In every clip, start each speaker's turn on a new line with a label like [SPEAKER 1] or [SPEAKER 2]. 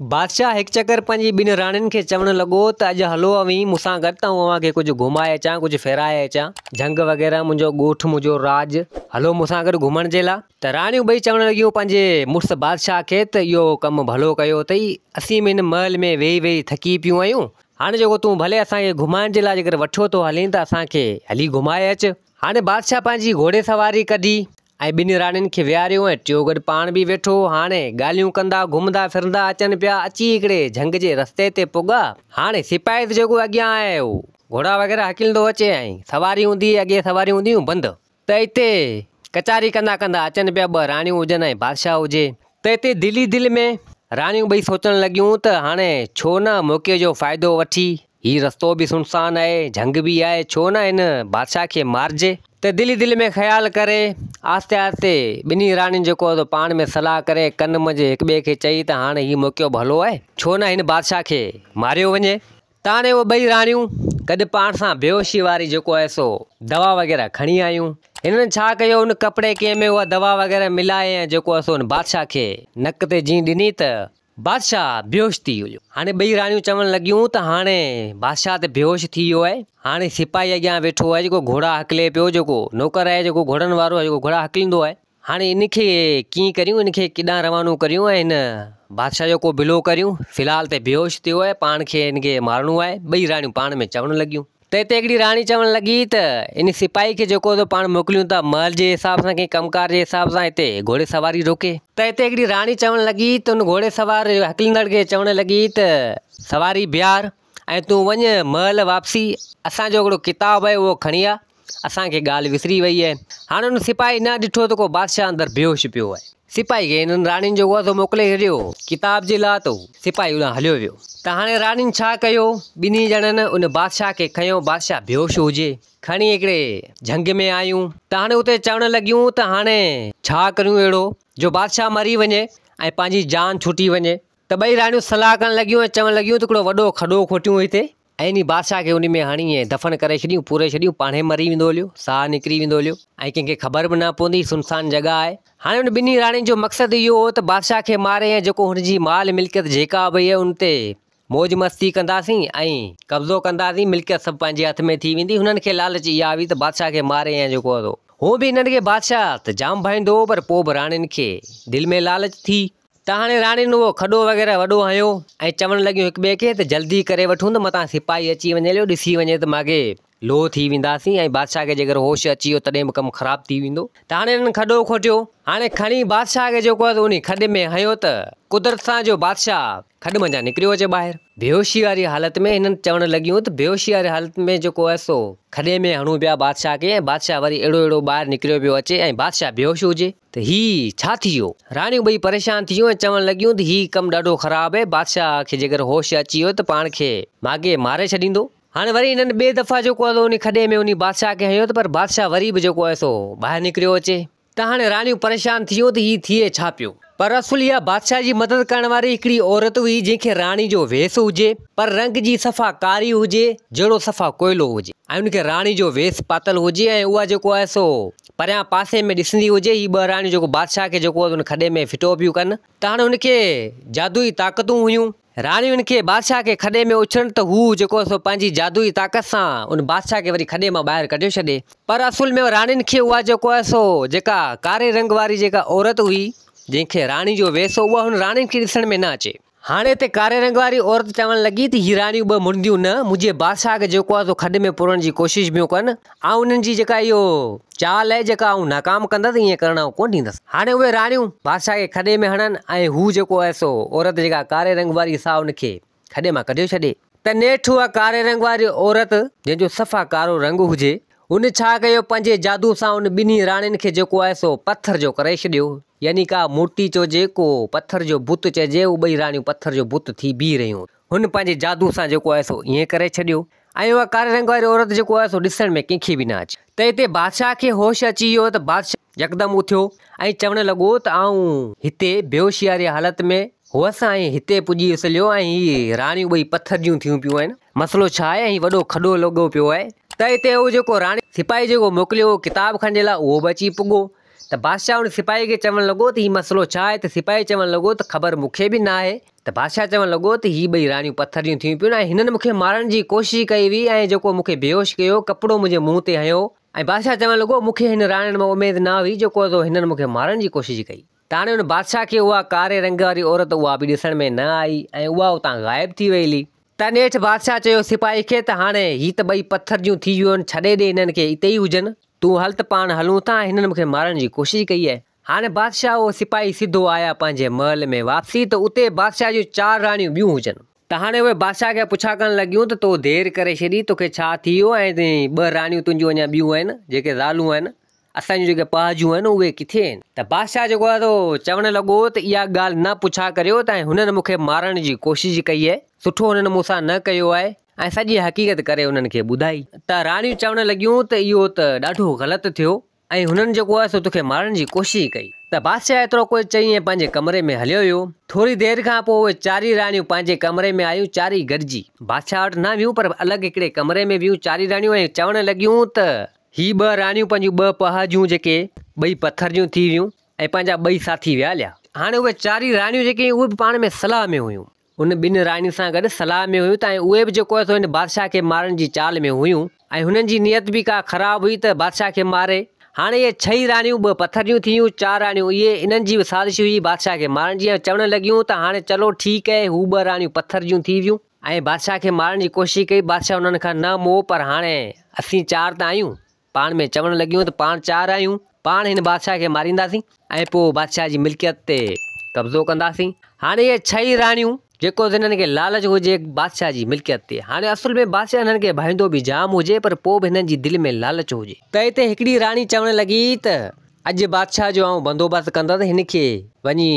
[SPEAKER 1] बादशाह एक चक्कर पंहिंजी ॿिनि राणियुनि खे चवण लॻो त अॼु हलो अवी मूंसां गॾु त अव्हांखे कुझु घुमाए अचां, कुझु फेराए अचां। झंग वग़ैरह मुंहिंजो ॻोठु मुंहिंजो राज, हलो मूंसां गॾु घुमण जे लाइ। त राणियूं ॿई चवण लॻियूं पंहिंजे मुड़ुसु बादशाह खे त इहो कमु भलो कयो अथई, असीं बि हिन महल में वेही वेही थकी पियूं आहियूं। हाणे जेको तूं भले असांखे घुमाइण जे लाइ जेकर वठो थो हलीं त असांखे हली घुमाए अचु। हाणे बादशाह पंहिंजी घोड़े सवारी कढी ऐं ॿिनि राणियुनि खे विहारियो ऐं टियों गॾु पाण बि वेठो। हाणे ॻाल्हियूं कंदा घुमंदा फिरंदा अचनि पिया, अची हिकिड़े झंग जे रस्ते ते पुॻा। हाणे सिपाही जेको अॻियां आहे घोड़ा वग़ैरह हकिलंदो अचे ऐं सवारी हूंदी अॻे सवारियूं हूंदियूं बंदि। त हिते कचारी कंदा कंदा अचनि पिया ॿ राणियूं हुजनि ऐं बादशाह हुजे। त हिते दिलि में राणियूं ॿई सोचणु लॻियूं त हाणे छो न मौक़े जो फ़ाइदो वठी, हीउ रस्तो बि सुनसान आहे, झंग बि आहे, छो न हिन बादशाह खे मारिजे। त दिलि में ख़्यालु करे आस्ते आस्ते ॿिन्ही राणियुनि जेको पाण में सलाह करे कन मंझि हिक ॿिए खे चई त हाणे हीउ मौक़ो भलो आहे, छो न हिन बादशाह खे मारियो वञे। त हाणे उहे ॿई राणियूं गॾु पाण सां बेहोशी वारी जेको आहे सो दवा वग़ैरह खणी आयूं। हिननि छा कयो, उन कपिड़े कंहिं में उहा दवा वग़ैरह मिलाए ऐं जेको आहे सो हुन बादशाह खे नक ते जीं ॾिनी त बादशाह बेहोश थी वियो। हाणे ॿई राणियूं चवण लॻियूं त हाणे बादशाह त बेहोश थी वियो आहे, हाणे सिपाही अॻियां वेठो आहे जेको घोड़ा हकिले पियो, जेको नौकर आहे जेको घोड़नि वारो आहे जेको घोड़ा हकिलींदो आहे। हाणे इनखे कीअं करियूं, इनखे किॾां रवानो करियूं ऐं हिन बादशाह जो को बिलो करियूं। फ़िलहाल त बेहोश थियो आहे, पाण खे इनखे मारणो आहे। ॿई राणियूं पाण में चवण लॻियूं। त हिते हिकिड़ी राणी चवण लॻी त इन सिपाही खे जेको पाण मोकिलियूं था महल जे हिसाब सां, कंहिं कमकार जे हिसाब सां, हिते घोड़े सवारी रोके। त हिते हिकिड़ी राणी चवण लॻी त उन घोड़े सवार हकिलंदड़ खे चवण लॻी त सवारी बिहार ऐं तूं वञ महल वापसी, असांजो हिकिड़ो किताबु आहे उहो खणी आ, असांखे ॻाल्हि विसरी वई आहे। हाणे हुन सिपाही न ॾिठो त को बादशाह अंदरि बेहोश पियो आहे। सिपाही खे हिननि राणियुनि जो उहो मोकिले छॾियो किताब जे लाइ, त सिपाही उॾां हलियो वियो। त हाणे राणियुनि छा कयो, ॿिन्ही ॼणनि उन बादशाह खे खयो, बादशाह बेहोश हुजे, खणी हिकिड़े झंग में आयूं। त हाणे उते चवण लॻियूं त हाणे छा करियूं अहिड़ो जो बादशाह मरी वञे ऐं पंहिंजी जान छुटी वञे। त ॿई राणियूं सलाह करण लॻियूं ऐं चवण लॻियूं त हिकिड़ो वॾो खॾो खोटियूं हिते ऐं इन बादशाह खे उन में हणी ऐं दफ़न करे छॾियूं, पूरे छॾियूं, पाणे मरी वेंदो हलियो, साह निकिरी वेंदो हलियो ऐं कंहिंखे ख़बर बि न पवंदी, सुनसान जॻह आहे। हाणे उन ॿिन्ही राणियुनि जो मक़सदु इहो हो त बादशाह खे मारे ऐं जेको हुनजी माल मिल्कियत जेका बि आहे उन ते मौज मस्ती कंदासीं ऐं कब्ज़ो कंदासीं, मिल्कियत सभु पंहिंजे हथ में थी वेंदी। हुननि खे लालच इहा हुई त बादशाह खे मारे ऐं जेको आहे हू बि हिननि खे बादशाह त जाम भाईंदो, पर पोइ बि राणियुनि खे दिलि में लालच थी। त हाणे राणियुनि उहो खॾो वग़ैरह वॾो हयो ऐं चवण लॻियूं हिक ॿिए खे त जल्दी करे वठूं त मतां सिपाही अची वञे हलियो, ॾिसी वञे त माॻे लोह थी वेंदासीं ऐं बादशाह खे जेकर होश अची वियो तॾहिं बि कमु ख़राबु थी वेंदो। त हाणे हिननि खॾो खोटियो, हाणे खणी बादशाह खे जेको आहे उन खॾे में हयो त कुदरत सां जो बादशाह खॾ मंझां निकिरियो अचे ॿाहिरि। बेहोशी वारी हालत में हिननि चवण लॻियूं त बेहोशी वारी हालत में जेको आहे सो खॾे में हणूं पिया बादशाह खे ऐं बादशाह वरी अहिड़ो ॿाहिरि निकिरियो पियो अचे ऐं बादशाह बेहोश हुजे। त हीउ छा थी वियो, राणियूं ॿई परेशान थी वियूं ऐं चवण लॻियूं त हीउ कमु ॾाढो ख़राबु आहे, बादशाह खे जेकर होश अची वियो त पाण खे माॻे मारे छॾींदो। हाणे वरी हिननि ॿिए दफ़ा जेको आहे उन खॾे में उन बादशाह खे हयो त पर बादशाह वरी बि जेको आहे सो ॿाहिरि निकिरियो अचे। त हाणे राणियूं परेशान थी वियूं त हीउ थिए छा पियो। पर असुल इहा बादशाह जी मदद करण वारी हिकिड़ी औरत हुई जंहिंखे राणी जो वेस हुजे, पर रंग जी सफ़ा कारी हुजे, जहिड़ो सफ़ा कोयलो हुजे ऐं उनखे राणी जो वेस पातल हुजे ऐं उहा जेको आहे सो परियां पासे में ॾिसंदी हुजे। हीअ ॿ राणियूं जेको बादशाह खे जेको उन खॾे में फिटो पियूं कनि। त हाणे उनखे जादुई ताक़तूं हुयूं। राणियुनि खे बादशाह खे खॾे में उछड़नि त हू जेको सो पंहिंजी जादुई ताक़त सां उन बादशाह खे वरी खॾे मां ॿाहिरि कढियो छॾे। पर असुल में राणियुनि खे उहा जेको आहे सो जेका कारे रंग वारी जेका औरत हुई जंहिंखे राणी जो वेस हो, उहा हुन राणियुनि खे ॾिसण में न अचे। हाणे हिते कारे रंग वारी औरत चवण लॻी त हीअ राणियूं ॿ मुंडियूं न मुंहिंजे बादशाह खे जेको आहे सो खॾ में पुरण जी कोशिशि पियूं कनि, ऐं उन्हनि जी जेका इहो चाल आहे जेका आउं नाकाम कंदसि, ईअं करण कोन ॾींदसि। हाणे उहे राणियूं बादशाह खे खॾे में हणनि ऐं हू जेको आहे सो औरत जेका कारे रंग वारी सा उनखे खॾे मां कढियो छॾे। त नेठि उहा कारे रंग वारी औरत जंहिंजो सफ़ा कारो रंग हुजे, उन छा कयो, पंहिंजे जादू सां उन ॿिन्ही राणियुनि खे जेको आहे सो पत्थर जो करे छॾियो, यानी का मूर्ति चइजे, को पत्थर जो बुत चइजे। उहे ॿई राणियूं पत्थर जो बुत थी बीह रहियूं। हुन पंहिंजे जादू सां जेको आहे सो ईअं करे छॾियो ऐं उहा कारे रंग वारी औरत जेको आहे सो ॾिसण में कंहिंखे बि न अचे। त हिते बादशाह खे होश अची वियो त बादशाह यकदमि उथियो ऐं चवण लॻो त आऊं हिते बेहोशी वारी हालत में हुअसि ऐं हिते पुॼी विसलियो ऐं हीअ राणियूं ॿई पत्थर जूं थियूं पियूं आहिनि, मसइलो छा आहे, ऐं वॾो खॾो लॻो पियो आहे। त हिते उहो जेको राणी सिपाही जेको मोकिलियो किताब खणण जे लाइ, उहो बि अची पुॻो। त बादशाह उन सिपाही खे चवण लॻो त हीउ मसइलो छा आहे। त सिपाही चवण लॻो त ख़बर मूंखे बि न आहे, त बादशाह चवणु लॻो त ही ॿई राणियूं पथर जूं थियूं पियूं ऐं हिननि मूंखे मारण जी कोशिशि कई हुई ऐं जेको मूंखे बेहोश कयो, कपिड़ो मुंहिंजे मुंहं ते हयो। ऐं बादशाह चवणु लॻो मूंखे हिन राणियुनि मां उमेद न हुई जेको हिननि मूंखे मारण जी कोशिशि कई। त हाणे हुन बादशाह खे उहा कारे रंग वारी औरत उहा बि ॾिसण में न आई ऐं उहा उतां ग़ाइबु थी वई हली। त नेठि बादशाह चयो सिपाही खे त हाणे ही त ॿई पथर जूं थी वियूं आहिनि, छॾे ॾे हिननि खे, हिते ई हुजनि, तूं हल त पाण हलूं था, हिननि मूंखे मारण जी कोशिशि कई आहे। हाणे बादशाह उहो सिपाही सिधो आया पंहिंजे महल में वापसी, त उते बादशाह जूं 4 राणियूं ॿियूं हुजनि। त हाणे उहे बादशाह खे पुछा करणु लॻियूं त तो देरि करे छॾी, तोखे छा थी वियो ऐं 2 राणियूं तुंहिंजियूं अञा ॿियूं आहिनि, जेके ज़ालूं आहिनि, असांजूं जेके पहाजूं आहिनि, उहे किथे आहिनि? त बादशाह जेको आहे चवणु लॻो त इहा ॻाल्हि न पुछा करियो त हुननि मूंखे मारण जी कोशिशि कई आहे, सुठो हुननि मूंसां न कयो आहे ऐं सॼी हक़ीक़त करे हुननि खे ॿुधाई। त राणियूं चवणु लॻियूं त इहो त ॾाढो ग़लति थियो ऐं हुननि जेको आहे तोखे मारण जी कोशिशि कई। त बादशाह एतिरो कोई चई ऐं पंहिंजे कमरे में हलियो वियो। थोरी देरि खां पोइ उहे 4 राणियूं पंहिंजे कमरे में आयूं, 4 गॾिजी बादशाह वटि न वियूं पर अलॻि हिकिड़े कमरे में वियूं 4 राणियूं ऐं चवणु लॻियूं त ही 2 राणियूं पंहिंजूं 2 पहाजूं जेके ॿई पथर जूं थी वियूं ऐं पंहिंजा 2 साथी विया हलिया। हाणे उहे 4 राणियूं जेके उहे बि पाण में सलाह में हुयूं, उन 2 राणियुनि सां गॾु सलाह में हुयूं त उहे बि जेको आहे हिन बादशाह खे मारण जी चाल में हुयूं ऐं हुननि जी नियत बि का ख़राबु हुई त बादशाह खे मारे। हाणे इहे 6 राणियूं 2 पथर जूं थियूं, 4 राणियूं इहे इन्हनि जी साज़िश हुई बादशाह खे मारण जी। चवणु लॻियूं त हाणे चलो ठीकु आहे, हू 2 राणियूं पथर जूं थी वियूं ऐं बादशाह खे मारण जी कोशिशि कई। बादशाह हुननि खां न मोह, पर हाणे असीं 4 त आहियूं, पाण में चवणु लॻियूं त पाण 4 आहियूं, पाण हिन बादशाह खे मारींदासीं ऐं पोइ बादशाह जी मिल्कियत ते कब्ज़ो कंदासीं। हाणे इहे 6 राणियूं जेको हिननि खे लालच हुजे बादशाह जी मिल्कियत ते, हाणे असुल में बादशाह हिननि खे भाईंदो बि जाम हुजे पर पोइ बि हिननि जी दिलि में लालच हुजे। त हिते हिकिड़ी राणी चवणु लॻी त अॼु बादशाह जो आउं बंदोबस्तु कंदसि, हिन खे वञी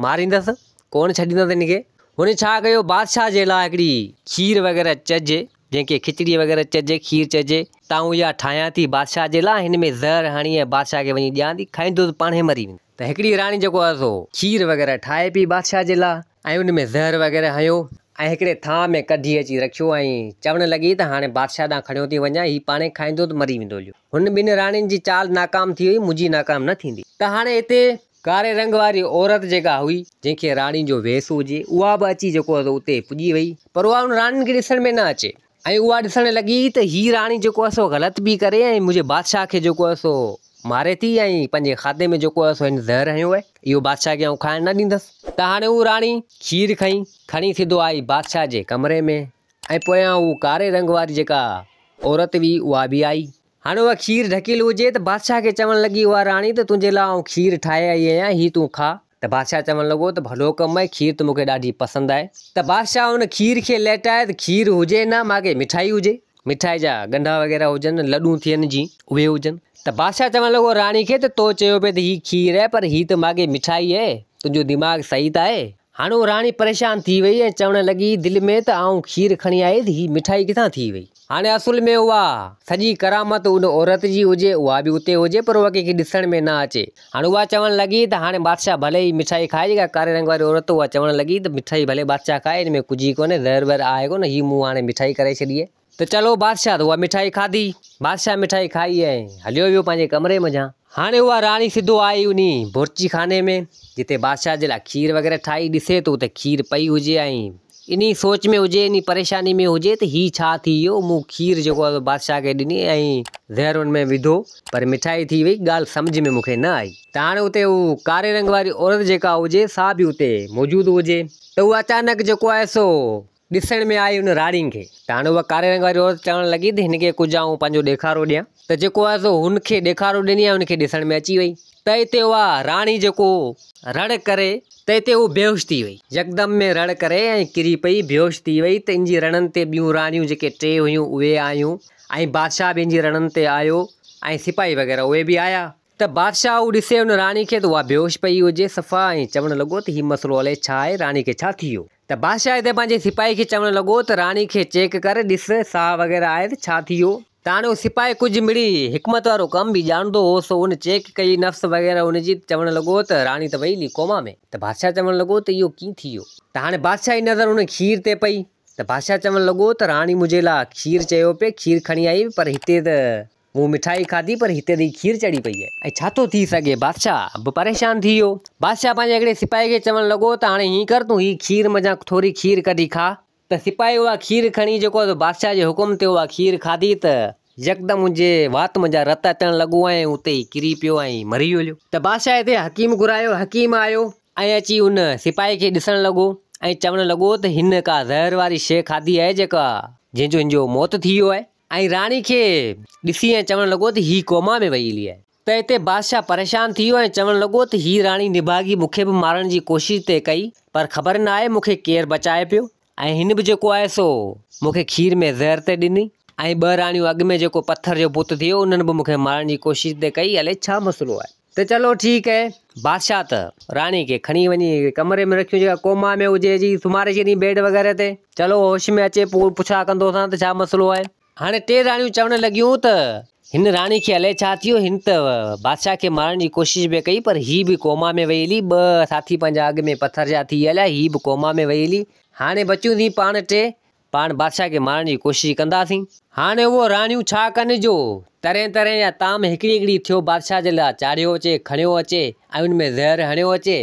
[SPEAKER 1] मारींदसि, कोन छॾींदसि हिन खे। हुन छा कयो, बादशाह जे लाइ हिकिड़ी खीर वग़ैरह चइजे, जंहिंखे खिचड़ी वग़ैरह चइजे, खीर चइजे, तां इहा ठाहियां थी बादशाह जे लाइ, हिन में ज़हर हणी ऐं बादशाह खे वञी ॾियां थी, खाईंदो त पाण मरी वेंदो। त हिकिड़ी राणी जेको आहे खीर वग़ैरह ठाहे पई बादशाह जे लाइ ऐं उन में ज़हर वग़ैरह हयो ऐं हिकिड़े थां में कढी अची रखियो ऐं चवणु लॻी त हाणे बादशाह ॾांहुं खणियो थी वञा, ही पाणे खाईंदो त मरी वेंदो। हुन 2 राणियुनि जी चाल नाकाम थी वई, मुंहिंजी नाकाम न थींदी। त हाणे हिते कारे रंग वारी औरत जेका हुई, जंहिंखे राणी जो वेस हुजे, उहा बि अची जेको आहे उते पुॼी वई, पर उहा उन राणियुनि खे ॾिसण में न अचे ऐं उहा ॾिसणु लॻी त ही राणी जेको आहे ग़लति बि करे ऐं मुंहिंजे बादशाह खे जेको आहे मारे थी ऐं पंहिंजे खाधे में जेको आहे हिन ज़हर हयो आहे, इहो बादशाह खे आउं खाइणु न ॾींदसि। त हाणे उहा राणी खीर खणी सिधो आई बादशाह जे कमरे में ऐं पोयां उहा कारे रंग वारी जेका औरत हुई उहा बि आई। हाणे उहा खीर ढकियल हुजे त बादशाह खे चवणु लॻी उहा राणी त तुंहिंजे लाइ आउं खीर ठाहे आई आहियां, ही तूं खा। त बादशाह चवणु लॻो त भलो कमु आहे, खीर त मूंखे ॾाढी पसंदि आहे। त बादशाह हुन खीर खे लेटाए त खीर हुजे न, माॻे मिठाई हुजे, मिठाई जा गंढा वग़ैरह हुजनि, लॾूं थियनि जीअं उहे हुजनि। त बादशाह चवणु लॻो राणी खे त तो चयो पिए त ही खीर आहे पर ही त माॻे मिठाई आहे, तुंहिंजो दिमाग़ सही त आहे। हाणे उहा राणी परेशान थी वई ऐं चवणु लॻी दिलि में त आउं खीर खणी आई त ही मिठाई किथां थी वई। हाणे असुल में उहा सॼी करामत उन औरत जी हुजे, उहा बि उते हुजे, पर उहा कंहिंखे ॾिसण में न अचे। हाणे उहा चवणु लॻी त हाणे बादशाह भले ई मिठाई खाए, जेका कारे रंग वारी औरत उहा चवणु लॻी त मिठाई भले बादशाह खाए, हिन में कुझु कोन्हे, ज़हर वहर आहे कोन, ही मूं हाणे मिठाई करे छॾी आहे। त चलो बादशाह त उहा मिठाई खाधी, बादशाह मिठाई खाई ऐं हलियो वियो पंहिंजे कमरे में। हाणे उहा राणी सिधो आई उन बुर्ची खाने में जिते बादशाह जे लाइ खीर वग़ैरह ठाही, ॾिसे त उते खीर पई हुजे ऐं इन सोच में हुजे, इन परेशानी में हुजे त ही छा थी वियो, मूं खीर जेको आहे बादशाह खे ॾिनी ऐं ज़हर हुन में विधो पर मिठाई थी वई, ॻाल्हि सम्झ में मूंखे न आई। त हाणे उते उहा कारे रंग वारी औरत जेका हुजे सा बि उते मौजूदु हुजे, त उहा अचानक जेको आहे ॾिसण में आई उन राणीअ खे। त हाणे उहा कारे रंग वारी औरत चवणु लॻी त हिनखे कुझु आउं पंहिंजो ॾेखारो ॾियां, त जेको आहे हुनखे ॾेखारो ॾिनी ऐं हुनखे ॾिसण में अची वई। त हिते उहा राणी जेको रण करे त हिते हू बेहोश थी वई, यकदम में रण करे ऐं किरी पई, बेहोश थी वई। त इन जी रणनि ते ॿियूं राणियूं जेके 3 हुयूं उहे आयूं ऐं बादशाह बि इन जी रणनि ते आयो ऐं सिपाही वग़ैरह उहे बि आया। त बादशाह उहो ॾिसे हुन राणी खे त उहा बेहोश पई हुजे सफ़ा ऐं चवणु लॻो त ही मसइलो अलाए छा आहे, राणी खे छा थी वियो। त बादशाह हिते पंहिंजे सिपाही खे चवणु लॻो त राणी खे चेक करे ॾिस, साह वग़ैरह आहे त छा थी वियो। त हाणे उहो सिपाही कुझु मिड़ी हिकमत वारो कमु बि ॼाणंदो हो, उन चेक कई नफ़्स वग़ैरह हुनजी, चवणु लॻो त राणी त वई हली कोमा में। त बादशाह चवणु लॻो त इहो कीअं थी वियो। त हाणे बादशाह जी नज़र हुन खीर ते पई, त बादशाह चवणु लॻो त राणी मुंहिंजे लाइ खीर चयो पिए, खीर खणी आई पर हिते त वो मिठाई खाधी पर हिते दी खीर चढ़ी पई है। ऐं छा थो थी सघे, बादशाह बि परेशान थी वियो। बादशाह पंहिंजे हिकिड़े सिपाही खे चवण लॻो त हाणे हीअं कर, तूं हीअ खीर मञा थोरी खीर कढी खा। त सिपाही उहा खीर खणी जेको आहे बादशाह जे हुकुम ते उहा खीर खाधी त यकदम मुंहिंजे वात मुंहिंजा रत अचण लॻो ऐं उते ई किरी पियो ऐं मरी वियो। त बादशाह हिते हकीम घुरायो, हकीम आयो ऐं अची उन सिपाही खे ॾिसण लॻो ऐं चवण लॻो त हिन का ज़हर वारी शइ खाधी आहे जेका जंहिंजो हिनजो मौत थी वियो आहे। ऐं राणी खे ॾिसी ऐं चवण लॻो त हीअ कोमा में वई हली आहे। त हिते बादशाह परेशान थी वियो ऐं चवण लॻो त हीअ राणी निभागी मूंखे बि मारण जी कोशिशि ते कई, पर ख़बर न आहे मूंखे केरु बचाए पियो। ऐं हिन बि जेको आहे सो मूंखे खीर में ज़हर ते ॾिनी ऐं ॿ राणियूं अॻु में जेको पत्थर जो पुत थियो उन्हनि बि मूंखे मारण जी कोशिशि ते कई। अलाए छा मसइलो आहे। त चलो ठीकु आहे, बादशाह त राणी खे खणी वञी कमरे में रखियो जेका कोमा में हुजे जी, सुम्हारे छॾी बेड वग़ैरह ते। चलो होश में अचे पोइ पुछा कंदोसां त छा मसइलो आहे। हाणे टे राणियूं चवण लॻियूं त हिन राणी खे अलाए छा थियो, हिन त बादशाह खे मारण जी कोशिशि बि कई पर हीअ बि कोमा में वई हली। ॿ साथी पंहिंजा अॻु में पत्थर जा थी हलिया, हीअ बि कोमा में वई हली। हाणे बचियूं थी पाण टे, पाण बादशाह खे मारण जी कोशिशि कंदासीं। हाणे उहो राणियूं छा कनि जो तरह तरह जा ताम हिकिड़ी हिकिड़ी थियो बादशाह जे लाइ चाढ़ियो अचे, खणियो अचे ऐं उनमें ज़हर हणियो अचे।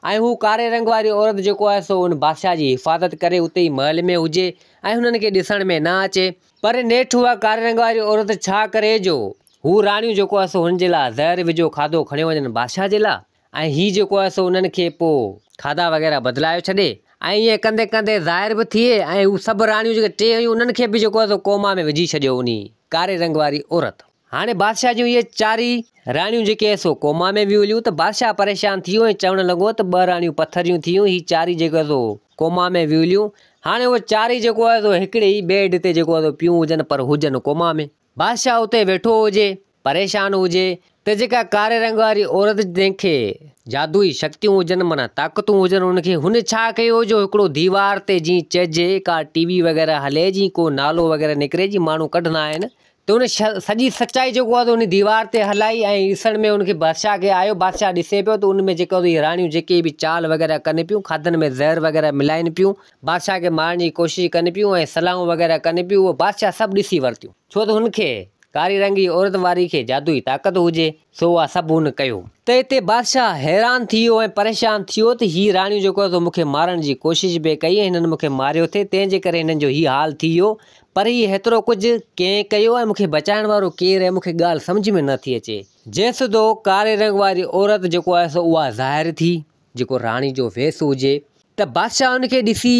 [SPEAKER 1] ऐं हू कारे रंग वारी औरत जेको आहे सो उन बादशाह जी हिफ़ाज़त करे उते ई महल में हुजे ऐं हुननि खे ॾिसण में न अचे। पर नेठि उहा कारे रंग वारी औरत छा करे जो हू राणियूं जेको आहे सो हुनजे लाइ ज़हर विझो खाधो खणियो वञनि बादशाह जे लाइ, ऐं हीअ जेको आहे सो उन्हनि खे पोइ खाधा वग़ैरह बदिलायो छॾे। ऐं ईअं कंदे कंदे ज़ाहिर बि थिए ऐं हू सभु राणियूं जेके टे हुयूं उन्हनि खे बि जेको आहे सो कोमा में विझी छॾियो उन कारे रंग वारी औरत। हाणे बादशाह जूं इहे चारी राणियूं जेके सो कोमा में बि हलियूं। त बादशाह परेशान थी वियो ऐं चवण लॻो त ॿ राणियूं पत्थरियूं थियूं, हीअ चारी जेको सो कोमा में बि हलियूं। हाणे उहे चारी जेको आहे सो हिकिड़े ई बेड ते जेको आहे सो पियूं हुजनि पर हुजनि कोमा में। बादशाह उते वेठो हुजे, परेशान हुजे त जेका कारे रंग वारी औरत जंहिंखे जादुई शक्तियूं हुजनि, माना ताक़तूं हुजनि, उनखे हुन छा कयो जो हिकिड़ो दीवार ते जीअं चइजे का टीवी वग़ैरह हले, जीअं को नालो वग़ैरह निकिरे जीअं माण्हू कढंदा आहिनि, त उन सॼी सचाई जेको आहे उन दीवार ते हलाई ऐं ॾिसण में उनखे बादशाह खे आयो। बादशाह ॾिसे पियो त उनमें जेको इहे राणियूं जेके बि चाल वग़ैरह कनि पियूं, खाधनि में ज़हर वग़ैरह मिलाइनि पियूं, बादशाह खे मारण जी कोशिशि कनि पियूं ऐं सलाहूं वग़ैरह कनि पियूं, उहो बादशाह सभु ॾिसी वरितियूं छो त हुनखे कारी रंगी औरत वारी खे जादुई ताक़त हुजे, सो उहा सभु हुन कयो। त हिते बादशाह हैरान थी वियो ऐं परेशान थी वियो त हीअ राणियूं जेको आहे मूंखे मारण जी कोशिशि बि कई ऐं हिननि मूंखे मारियो थिए, तंहिंजे करे हिननि जो हीअ हाल थी वियो। पर हीअ हेतिरो कुझु कंहिं कयो ऐं मूंखे बचाइण वारो केरु आहे, मूंखे ॻाल्हि सम्झ में नथी अचे। जेसिदो कारे रंग वारी औरत जेको आहे सो उहा ज़ाहिर थी, जेको राणी जो वेस हुजे, त बादशाह उनखे ॾिसी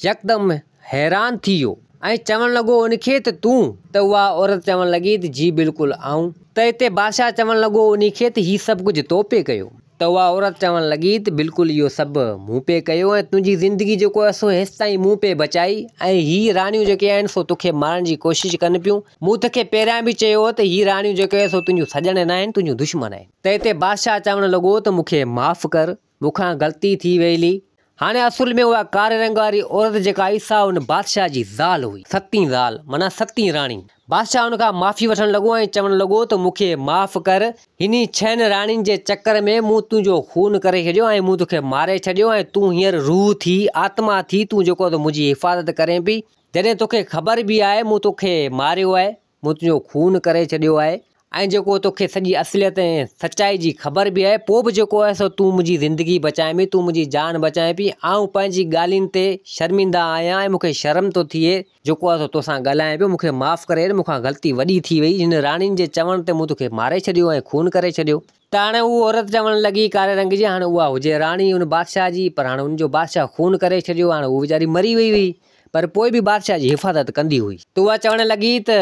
[SPEAKER 1] यकदमि हैरान थी वियो ऐं चवण लॻो उनखे त तूं, त उहा औरत चवण लॻी त जी बिल्कुलु आऊं। त हिते बादशाह चवण लॻो उनखे त हीअ सभु कुझु तो पे कयो। त उहा औरत चवण लॻी त बिल्कुलु इहो सभु मूं पे कयो ऐं तुंहिंजी ज़िंदगी जेको आहे सो हेसि ताईं मूं पे बचाई ऐं हीअ राणियूं जेके आहिनि सो तोखे मारण जी कोशिशि कनि पियूं। मूं तोखे पहिरियां बि चयो त हीअ राणियूं जेके आहिनि सो तुंहिंजूं सॼण न आहिनि, तुंहिंजूं दुश्मन आहिनि। त हिते बादशाह चवण लॻो त मूंखे माफ़ु कर, मूंखां ग़लती थी वई। हाणे असुल में उहा कारे रंग वारी औरत जेका आई सा उन बादशाह जी ज़ाल हुई, सतीं ज़ाल माना सतीं राणी। बादशाह उन खां माफ़ी वठण लॻो ऐं चवण लॻो त मूंखे माफ़ु कर, हिनी छहनि राणियुनि जे चकर में मूं तुंहिंजो खून करे छॾियो ऐं मूं तोखे मारे छॾियो ऐं तूं हींअर रूह थी, आत्मा थी, तूं जेको आहे मुंहिंजी हिफ़ाज़त करें पई, जॾहिं तोखे ख़बर बि आहे मूं तोखे मारियो आहे, मूं तुंहिंजो खून करे छॾियो आहे ऐं जेको तोखे सॼी असलियत ऐं सचाई जी ख़बर बि आहे, पोइ बि जेको आहे सो तूं मुंहिंजी ज़िंदगी बचाए पई, तूं मुंहिंजी जान बचाए पई। आऊं पंहिंजी ॻाल्हियुनि ते शर्मिंदा आहियां ऐं मूंखे शर्म थो थिए जेको आहे सो तोसां ॻाल्हायां पियो, मूंखे माफ़ु करे, मूंखां ग़लती वॾी थी वई, हिन राणियुनि जे चवण ते मूं तोखे मारे छॾियो ऐं खून करे छॾियो। त हाणे उहा औरत चवण लॻी कारे रंग जी, हाणे उहा हुजे राणी उन बादशाह जी, पर हाणे हुनजो बादशाह खून करे छॾियो, हाणे उहा वीचारी मरी वई हुई पर पोइ बि बादशाह जी हिफ़ाज़त कंदी हुई। त उहा चवण लॻी त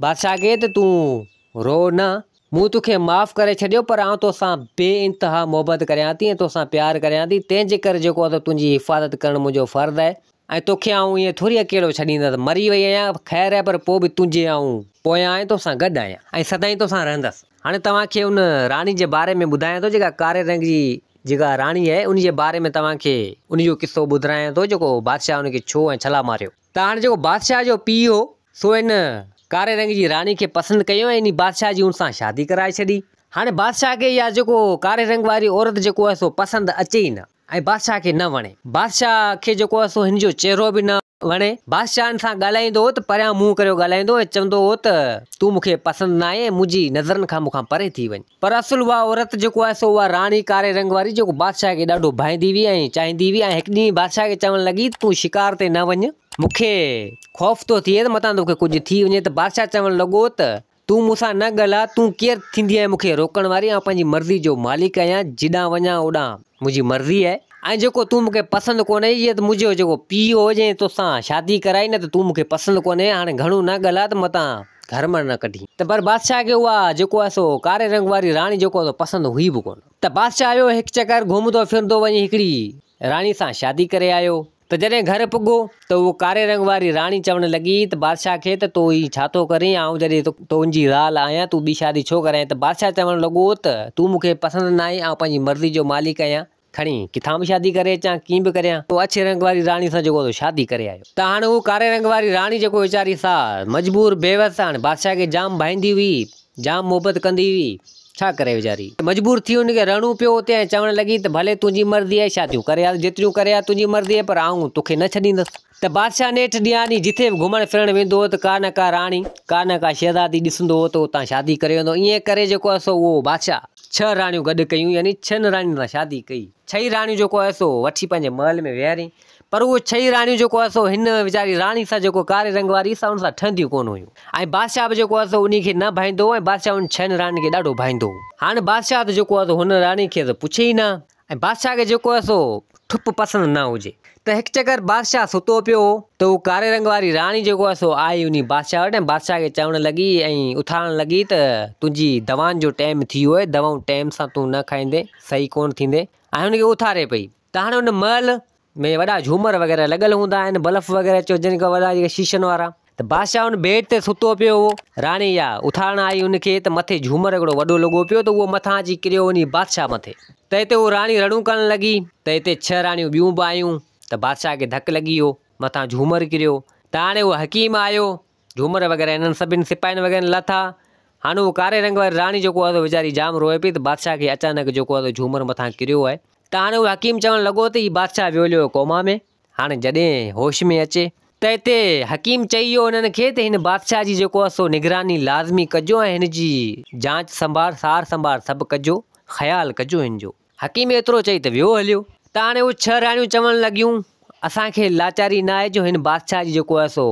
[SPEAKER 1] बादशाह खे त तूं रो न, मूं तोखे माफ़ु करे छॾियो पर आउं तोसां बे इंतिहा मोहबत करियां थी ऐं तोसां प्यारु करियां थी, तंहिंजे करे जेको आहे तुंहिंजी हिफ़ाज़त करणु मुंहिंजो फ़र्ज़ु आहे ऐं तोखे आउं ईअं थोरी अकेलो छॾींदसि, मरी वई आहियां ख़ैरु आहे पर पोइ बि तुंहिंजे आउं पोयां आहियां, तोसां गॾु आहियां ऐं सदाईं तोसां रहंदसि। हाणे तव्हांखे उन राणी जे बारे में ॿुधायां थो, जेका कारे रंग जी जेका राणी आहे उन जे बारे में तव्हांखे उनजो किस्सो ॿुधायां थो, जेको बादशाह उनखे छो ऐं छला मारियो। त हाणे जेको बादशाह जो पीउ हो सो इन कारे रंग जी राणी खे पसंदि कयो ऐं इन बादशाह जी उनसां शादी कराए छॾी। हाणे बादशाह खे इहा जेको कारे रंग वारी औरत जेको आहे सो पसंदि अचे ई न। ऐं बादशाह खे न वणे। बादशाह खे जेको आहे सो हिन जो चेहरो बि न वणे। बादशाह सां ॻाल्हाईंदो त परियां मुंहुं करे ॻाल्हाईंदो ऐं चवंदो हो त तूं मूंखे पसंदि न आहे, मुंहिंजी नज़रनि खां मूंखां परे थी वञ। पर असुल उहा औरत जेको आहे सो उहा राणी कारे रंग वारी जेको बादशाह खे ॾाढो भाईंदी हुई ऐं चाहींदी हुई। ऐं हिकु ॾींहुं बादशाह खे चवणु लॻी तूं शिकार ते न वञ, मूंखे ख़ौफ़ थो थिए त मतां तोखे कुझु थी वञे। त बादशाह चवणु लॻो त तूं मूंसां न ॻाल्हा, तूं केरु थींदी आहे मूंखे रोकण वारी? आउं पंहिंजी मर्ज़ी जो मालिक आहियां, जिॾां वञा ओॾां मुंहिंजी मर्ज़ी आहे। ऐं जेको तूं मूंखे पसंदि कोन्हे, इहे त मुंहिंजो जेको पीउ हुजे तोसां शादी कराई न, त तूं मूंखे पसंदि कोन्हे, हाणे घणो न ॻाल्हा त मतां घर में न कढी। त पर बादशाह खे उहा जेको आहे सो कारे रंग वारी राणी जेको आहे पसंदि हुई बि कोन। त बादशाह आयो, हिकु चकर घुमंदो फिरंदो वञी हिकिड़ी राणी सां शादी करे आयो। त जॾहिं घर पुॻो त उहो कारे रंग वारी राणी चवणु लॻी त बादशाह खे त तूं ही छा थो करीं, ऐं जॾहिं तुंहिंजी ज़ाल आहियां, तूं ॿी शादी छो कराएं? त बादशाह चवणु लॻो त तूं मूंखे पसंदि न आई, ऐं पंहिंजी मर्ज़ी जो मालिक आहियां, खणी किथां बि शादी करे अचां, कीअं बि करियां। पोइ अछे रंग वारी राणी सां जेको शादी करे आयो। त हाणे उहो कारे रंग वारी राणी जेको वीचारी सा मजबूर बेवस हाणे बादशाह खे जाम भाईंदी हुई, जाम मोहबत कंदी हुई, छा करे वीचारी मजबूर थी हुनखे रहणो पियो हुते। ऐं चवणु लॻी त भले तुंहिंजी मर्ज़ी आहे, शादियूं करे आ, जेतिरियूं करे आ तुंहिंजी मर्ज़ी आहे, पर आऊं तोखे न छॾींदुसि। त बादशाह नेठि ॾींहं ॾींहुं जिथे बि घुमणु फिरणु वेंदो हो त का न का राणी, का न का शहज़ादी ॾिसंदो हो त उतां शादी करे वेंदो। ईअं करे जेको आहे सो उहो बादशाह 6 राणियूं गॾु कयूं, यानी 6 राणियुनि सां शादी कई। 6 राणियूं जेको आहे सो वठी पंहिंजे महल में विहारियईं। पर उहो 6 राणियूं जेको आहे सो हिन वीचारी राणी सां जेको कारे रंग वारी सां उन सां ठहंदियूं कोन हुयूं। ऐं बादशाह बि जेको आहे सो उन खे न भाईंदो हो, ऐं बादशाह उन 6 राणियुनि खे ॾाढो भाईंदो हो। हाणे बादशाह त जेको आहे सो हुन राणी खे त पुछे ई न, ऐं बादशाह खे जेको आहे सो ठुप पसंदि न हुजे। त हिकु चकर बादशाह सुतो पियो त उहो कारे रंग वारी राणी जेको आहे सो आई उन बादशाह वटि, ऐं बादशाह खे चवणु लॻी ऐं उथारणु लॻी त तुंहिंजी दवाउनि जो टाइम थी वियो आहे, दवाऊं टाइम सां तूं न खाईंदे सही कोन थींदे। ऐं हुनखे उथारे पई। त हाणे हुन महल में वॾा झूमर वग़ैरह लॻल हूंदा आहिनि, बल्ब वग़ैरह चओ जिन खां वॾा जेके शीशनि वारा। त बादशाह हुन बेड ते सुतो पियो हो, राणी या उथारणु आई हुनखे त मथे झूमर हिकिड़ो वॾो लॻो पियो, त उहो मथां अची किरियो वञी बादशाह मथे। त हिते उहो राणी रड़ूं करणु लॻी, त हिते 6 राणियूं ॿियूं बि आयूं। त बादशाह खे धकु लॻी वियो, मथां झूमर किरियो। त हाणे उहो हकीम आयो, झूमर वग़ैरह हिननि सभिनि सिपाहियुनि वग़ैरह लथा। हाणे उहो कारे रंग वारी राणी जेको आहे वीचारी जाम रोए पई, त बादशाह खे अचानक जेको आहे झूमर मथां किरियो आहे। त हाणे उहो हकीम चवणु लॻो त हीउ बादशाह वियो कोमा में, हाणे जॾहिं होश में अचे। त हिते हकीम चई वियो हुननि खे त हिन बादशाह जी जेको आहे सो निगरानी लाज़मी कजो, ऐं हिन जी जांच संभाल सार संभाल सभु कजो, ख़्यालु कजो हिन जो। हकीम एतिरो चई त वियो हलियो। त हाणे उहे 6 राणियूं चवणु लॻियूं असांखे लाचारी न आहे जो हिन बादशाह जी जेको आहे सो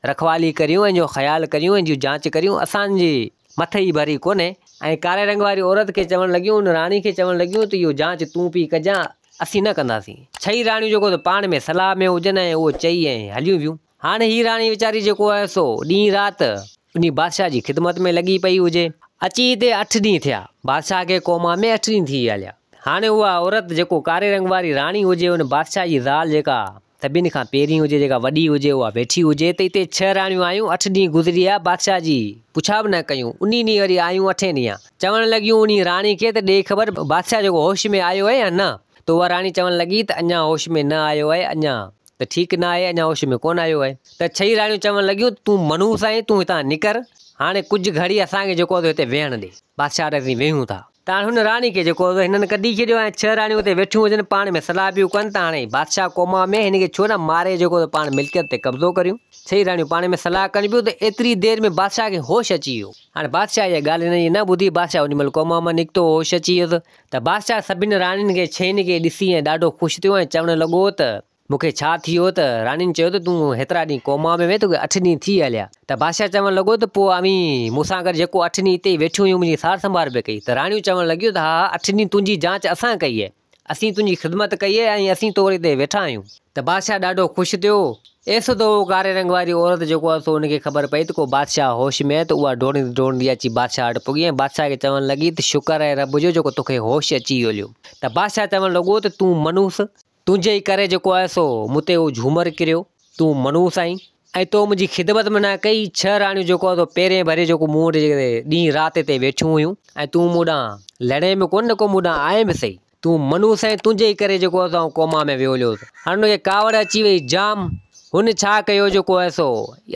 [SPEAKER 1] रखवाली करियूं, ऐं जो ख़्यालु करियूं, ऐं जो जांच करियूं, असांजे मथे ई भरी कोन्हे। ऐं कारे रंग वारी औरत खे चवणु लॻियूं, उन राणी खे चवणु लॻियूं त इहो जांच तूं पई कजां, असीं न कंदासीं। 6 राणियूं जेको त पाण में सलाह में हुजनि, ऐं उहो चई ऐं हलियूं वियूं। हाणे ही राणी वीचारी जेको आहे सो ॾींहुं राति उन बादशाह जी ख़िदमत में लॻी पई हुजे। अची हिते 8 ॾींहं थिया, बादशाह खे कोमा में 8 ॾींहं थी हलिया। हाणे उहा औरत जेको कारे रंग वारी राणी हुजे, उन बादशाह जी ज़ाल जेका सभिनि खां पहिरीं हुजे, जेका वॾी हुजे, उहा वेठी हुजे। त हिते 6 राणियूं आयूं, 8 ॾींहं गुज़री विया, बादशाह जी पुछा बि न कयूं। उन ॾींहुं वरी आयूं 8 ॾींहं, चवणु लॻियूं उन राणी खे त ॾे ख़बर बादशाह जेको होश में आयो आहे या न? त उहा राणी चवणु लॻी त अञा होश में न आयो आहे, अञा त ठीकु न आहे, अञा होश में कोन आयो आहे। त 6 राणियूं चवणु लॻियूं तूं मनूस आहीं, तूं हितां निकर, हाणे कुझु घड़ी असांखे जेको आहे हिते वेहणु ॾे, बादशाह वटि असीं वेहूं था। त हाणे हुन राणी खे जेको हिननि कढी छॾियो, ऐं 6 राणियूं हुते वेठियूं हुजनि, पाण में सलाह पियूं कनि त हाणे बादशाह कोमा में, हिन खे छो न मारे जेको पाण मिल्कियत ते कब्ज़ो करियूं। 6 राणियूं पाण में सलाह कनि पियूं। त एतिरी देरि में बादशाह खे होश अची वियो। हाणे बादशाह इहा ॻाल्हि हिन जी न ॿुधी, बादशाह ओॾी महिल कोमा मां निकितो, होश अची वियुसि। त बादशाह सभिनि राणियुनि खे 6 खे ॾिसी ऐं ॾाढो ख़ुशि थियो, ऐं चवणु लॻो त मूंखे छा थी वियो? त राणियुनि चयो त तूं हेतिरा ॾींहं कोमा में वेह, तोखे 8 ॾींहं थी हलिया। त बादशाह चवणु लॻो त पोइ अवी मूंसां गॾु जेको 8 ॾींहं हिते वेठियूं हुयूं, मुंहिंजी सार संभाल बि कई। त राणियूं चवणु लॻियूं त हा 8 ॾींहं तुंहिंजी जांच असां कई आहे, असीं तुंहिंजी ख़िदमत कई आहे, ऐं असीं तो वरी हिते वेठा आहियूं। त बादशाह ॾाढो ख़ुशि थियो। एसो त कारे रंग वारी औरत जेको आहे सो हुनखे ख़बर पई त को बादशाह होश में आहे, त उहा डोड़ंदी अची बादशाह वटि पुॻी, ऐं बादशाह खे चवणु लॻी त शुक्र आहे रब जो जेको तोखे होश अची वियो। त बादशाह चवणु लॻो त तूं मनूस, तुंहिंजे ई करे जेको आहे सो मूं ते उहो झूमर किरियो, तूं मनूस आहीं, ऐं तो मुंहिंजी ख़िदमत में न कई। 6 राणियूं जेको आहे पहिरें भरे जेको मूं वटि ॾींहुं राति हिते वेठियूं हुयूं, ऐं तूं मूं ॾांहुं लड़े में कोन, को मूं ॾांहुं आए बि सही, तूं मनूस ऐं तुंहिंजे ई करे जेको आहे कोमा में वियो हलियो। हाणे हुनखे कावड़ अची वई जाम। हुन छा कयो जेको आहे सो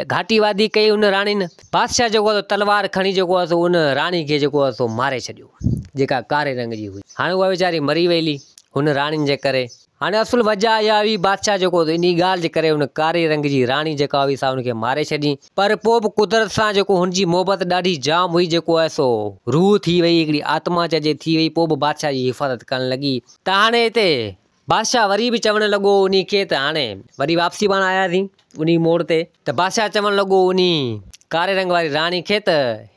[SPEAKER 1] घाटी वादी कई हुन राणीनि। बादशाह जेको आहे तलवार खणी जेको आहे सो उन राणी खे जेको आहे सो मारे छॾियो, जेका कारे रंग जी हुई। हाणे उहा वीचारी मरी वेली हुन राणियुनि जे करे। हाणे असुल वजह इहा हुई बादशाह जेको इन ॻाल्हि जे करे हुन कारे रंग जी राणी जेका हुई सा हुनखे मारे छॾी। पर पोइ बि कुदरत सां जेको हुनजी मोहबत ॾाढी जाम हुई, जेको आहे सो रूह थी वई, हिकिड़ी आत्मा चइजे थी वई। पोइ बि बादशाह जी हिफ़ाज़त करणु लॻी। त हाणे हिते बादशाह वरी बि चवणु लॻो उन खे, त हाणे वरी वापसी पाण आयासीं उन मोड़ ते। त बादशाह चवणु लॻो उन कारे रंग वारी राणी खे, त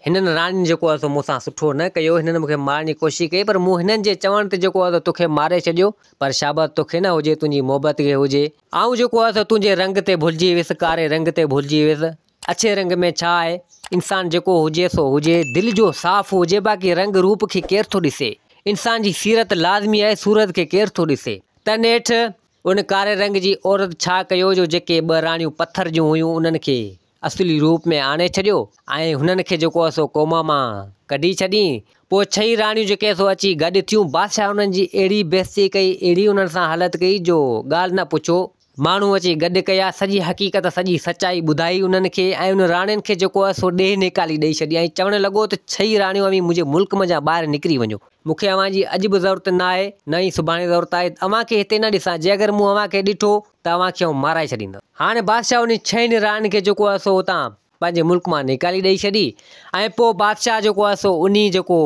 [SPEAKER 1] हिननि राणियुनि जेको आहे सो मूंसां सुठो न कयो, हिननि मूंखे मारण जी कोशिशि कई, पर मूं हिननि जे चवण ते जेको आहे तोखे मारे छॾियो। पर शाबत तोखे न हुजे, तुंहिंजी मोहबत खे हुजे। ऐं जेको आहे सो तुंहिंजे रंग ते भुलिजी वियुसि, कारे रंग ते भुलिजी वियुसि। अछे रंग में छा आहे, इंसान जेको हुजे सो हुजे, दिलि जो साफ़ हुजे। बाक़ी रंग रूप खे केरु थो ॾिसे, इंसान जी सीरत लाज़मी आहे, सूरत खे केरु थो ॾिसे। त नेठि उन कारे रंग जी औरत छा कयो, जो जेके 2 राणियूं पत्थर जूं हुयूं उन्हनि खे असली रूप में आणे छॾियो ऐं हुननि खे जेको आहे सो कोमा मां कढी छॾी। पोइ 6 राणियूं जेके सो अची गॾु थियूं। बादशाह हुननि जी अहिड़ी बेइज़ती कई, अहिड़ी हुननि सां हालत कई जो ॻाल्हि न पुछो। माण्हू अची गॾु कया, सॼी हक़ीक़त सॼी सचाई ॿुधाई उन्हनि खे, ऐं उन राणियुनि खे जेको आहे सो ॾेह निकाली ॾेई छॾी। ऐं चवणु लॻो त 6 राणियूं अवी मुंहिंजे मुल्क मां ॿाहिरि निकिरी वञो, मूंखे अव्हां जी अॼु बि ज़रूरत न आहे, न ई सुभाणे ज़रूरत आहे। अव्हां खे हिते न ॾिसां, जे अगरि मूं अव्हां खे ॾिठो त अव्हां खे माराए छॾींदुमि। हाणे बादशाह उन 6 राणियुनि खे जेको आहे सो हुतां पंहिंजे मुल्क मां निकाली ॾेई छॾी। ऐं पोइ बादशाह जेको आहे सो उन जेको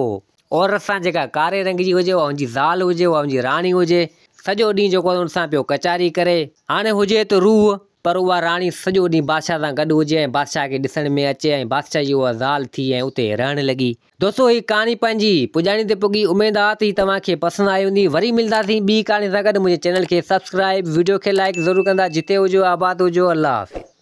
[SPEAKER 1] औरत सां जेका कारे रंग जी हुजे, उहा हुनजी ज़ाल हुजे, उहा हुनजी राणी हुजे, सॼो ॾींहुं जेको आहे हुन सां पियो कचारी करे। हाणे हुजे त रूह, पर उहा राणी सॼो ॾींहुं बादशाह सां गॾु हुजे ऐं बादशाह खे ॾिसण में अचे, ऐं बादशाह जी उहा ज़ाल थी ऐं उते रहणु लॻी। दोस्तो, ही कहाणी पंहिंजी पुॼाणी ते पुॻी। उमेद आहे त तव्हांखे पसंदि आई हूंदी। वरी मिलंदासीं ॿी कहाणी सां गॾु। मुंहिंजे चैनल खे सब्सक्राइब, वीडियो खे लाइक ज़रूरु कंदा। जिते हुजो आबाद हुजो। अल्लाह हाफ़िज़।